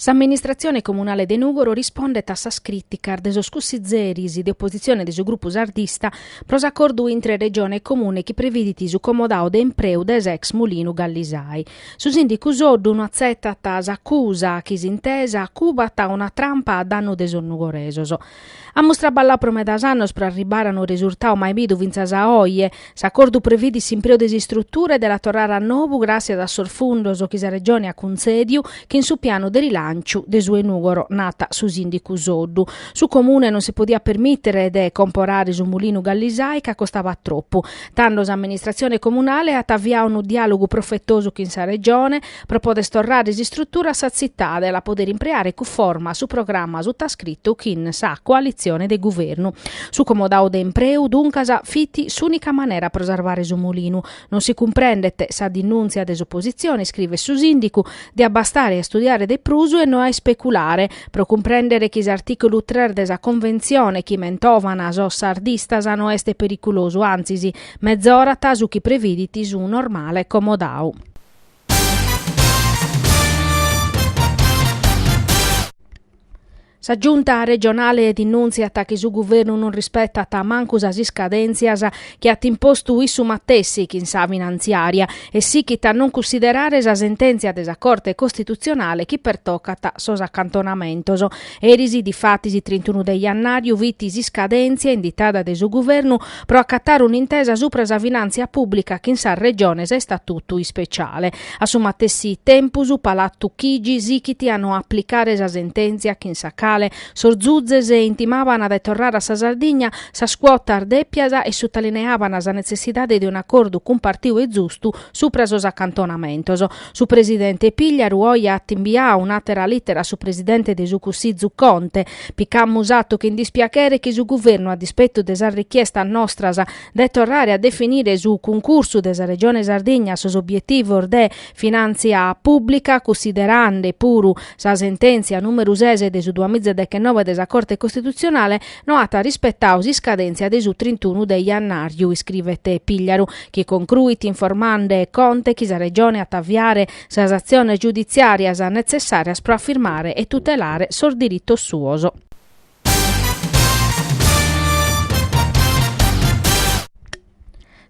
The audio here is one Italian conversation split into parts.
L'amministrazione comunale de Nugoro risponde tassa critica deso scussi zerisi di opposizione del suo gruppo sardista pros accordo intre regione e comune che previditi su comodao de impreu des ex mulinu gallisai. Su sindicus oddu una zetta tas accusa chi si intesa cubata una trampa a danno des nugoresoso. A mostra balla promedas annos per arrivare a un risultato mai vidu vinzas a oie, s'accordo previdi s'impreu desi strutture della torrara a novu grazie da sorfundoso chi sa regione a concediu che in su piano de rilancio de sue Nugoro nata su sindicus oddu. Su comune non si podia permettere de comporare su mulino gallisai che costava troppo. Tanto amministrazione comunale attavia un dialogo profettoso che in sa regione propode storrare si struttura sa città della poter impreare cu forma su programma su ta scritto che in sa coalizione de governo. Su comodao de impreu duncasa fitti s'unica maniera per salvare su mulino. Non si comprendete sa dinunzia des opposizioni, scrive su sindicu, di abbastare a studiare de prusu e no a speculare, pro comprendere che l'articolo 3 desa convenzione chi mentovana so sardistas no este pericoloso, anzi si mezz'ora tasu chi previditi su un normale comodau. Sa giunta regionale dinunzia che su governo non rispetta manco sa scadenzias che ha imposto issu mattessi in sa finanziaria e sì che ta non considerare sa sentenzia desa Corte Costituzionale che pertoccata sos accantonamentos. Erisi di fattisi 31 de jannario vitisi scadenzia inditata de su governo pro accattare un'intesa supra sa finanzia pubblica che in sa regione sa statuto speciale. A su mattessi tempusu palattu chigi sichiti hanno applicare sa sentenzia che in sa Sorzuzzese intimavano ad tornare a Sardegna sa scuota ardeppiasa e sottolineavano la necessità di un accordo con partito e giusto su presos accantonamentos. Su presidente Piglia Ruoia attimbia un'altra lettera su presidente de Sucussi Zucconte, piccammo usato che in dispiacere che su governo a dispetto desa richiesta nostra de tornare a definire su concorso desa regione Sardegna sos obiettivi de finanzia pubblica considerando puru sa sentenzia numero 6 de su 2019 desa Corte Costituzionale no ata rispettau si scadenzia de su 31 de jannario, iscrivete Pigliaru, che concruiti informando Conte che sa regione attavviare sa azione giudiziaria sa necessaria per affirmare e tutelare sul diritto suoso.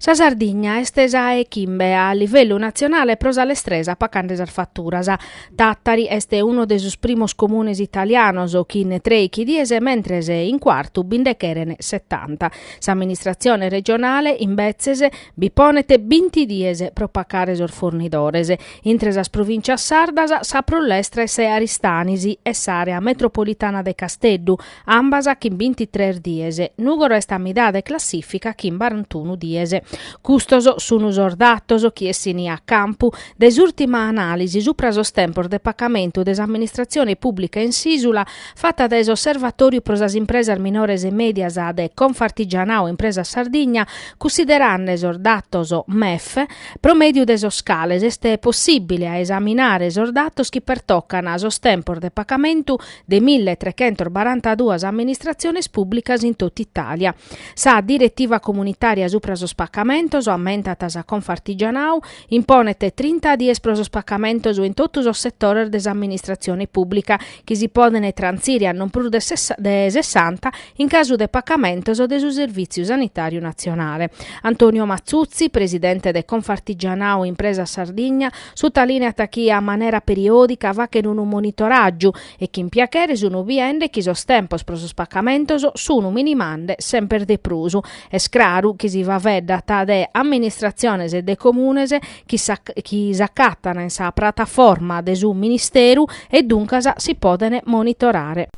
Sa Sardegna estesa e chimbe a livello nazionale prosa l'estresa pacandes fatturas. Tattari este uno de sus primos comunes italianos o chin 3 chidiese mentre se in quarto bindecherene 70. Sa amministrazione regionale in bezzese biponete 20 diese pro pacare sor fornidorese. Intre sas provincia sardas sa pro l'estre se aristanisi e s'area metropolitana de Casteddu, ambasa chin 23 diese. Nugoro est amidade classifica chin 41 diese. Custoso sun sordattoso chi essini a campo desultima analisi su prasos tempor de pagamento des amministrazione pubblica in Sisula fatta des osservatori prosas impresas minores e medias de Confartigianao impresa Sardegna considerando sordattoso MEF promedio des scales este possibile a esaminare sordattos chi pertoccano a sos tempor de pagamento de 1342 amministrazioni pubblicas in tutta Italia. Sa direttiva comunitaria su prasos paccamentos o ammentatas a Confartigianau imponete 30 dies pro spaccamentos in totus os settores des amministrazione pubblica che si podene transire a non più de 60 in caso de paccamentos o de su servizio sanitario nazionale. Antonio Mazzuzzi, presidente de Confartigianau impresa Sardegna, sottolinea che a maniera periodica va che in un monitoraggio e che in piacere sono viende che sos tempos pro spaccamentos sono minimande sempre de prusu. Es claro che si va vedda de amministrazione e de comunes chi s'accattano in sa piattaforma de su ministero e dunque si podene monitorare.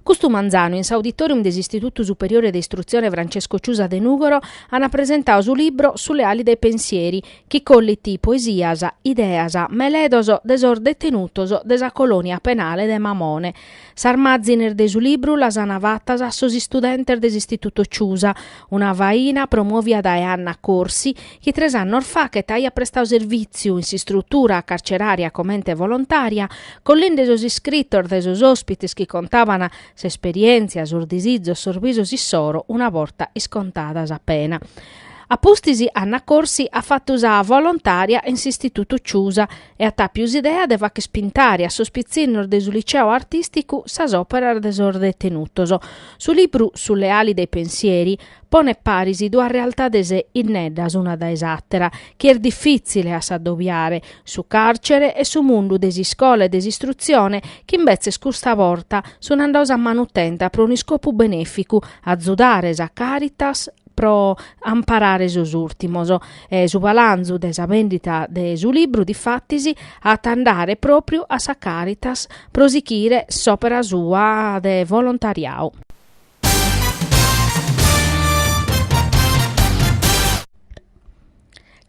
Custu manzano in s'auditorium dell'Istituto Superiore di Istruzione Francesco Ciusa de Nugoro hanno presentato su libro Sulle ali dei pensieri, che colliti poesias, ideas, meledos desor detenutos desa colonia penale de Mamone. S'armazziner de su libro las anavattas a sos studenter dell'Istituto Ciusa, una vaina promovia da Anna Corsi, che 3 anni fa che taia prestau servizio in si struttura carceraria commente volontaria, collende sos iscrittor de sos ospites che contavano se esperienza, sul disizio, sorriso si soro, una volta iscontadas appena. A pustisi Anna Corsi ha fatto usare volontaria in istituto Ciusa e a tapius idea deva che spintare a sospizzino del liceo artistico sas opera desor detenutoso. Su libro Sulle ali dei pensieri pone parisi due realtà dese inneddas una da esattera, che è difficile a s'addobbiare, su carcere e su mondo desi scole e desistruzione, che invece scusta volta sono andosa manutenta pro un scopo benefico, a zudare a caritas pro amparare sus ultimos e su balanzo desa vendita de su libro di fattisi a andare proprio a sa caritas prosichire s'opera sua de volontariao.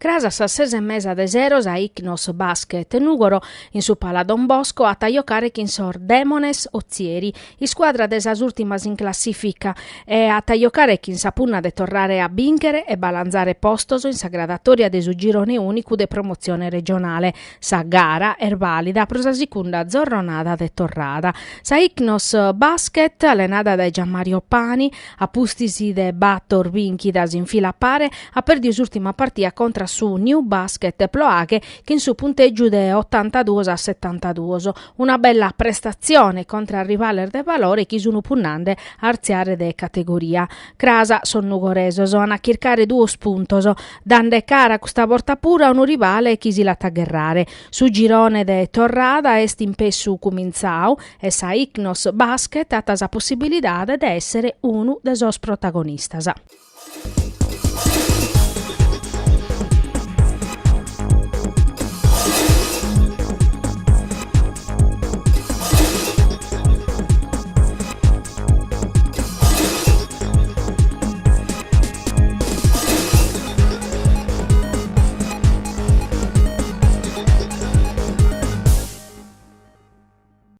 Crasa a 6 de zeros a Icnos Basket Nugoro in su Pala Don Bosco a giocare in sor Demones Ozieri, in squadra desas ultimas in classifica e a giocare in sapunna de torrare a vincere e balanzare postoso in sagradatoria de su girone unico de promozione regionale. Sa gara er valida pro sa secunda giornata de torrada. Sa Icnos Basket allenata da Gianmario Pani a pustisi de Battor Vinchidas in fila pare ha perdius ultima partita contra su New Basket Ploaghe che in su punteggio de 82 a 72. Una bella prestazione contro il rivale de valore che sono punnande arziare de categoria. Crasa son nugoreso a chircare 2 spuntos, dande cara questa volta pura un rivale che si la taggerrare. Su girone de torrada est in pessu cuminzau e sa Icnos Basket ha tasa possibilità de essere uno de sos protagonistas.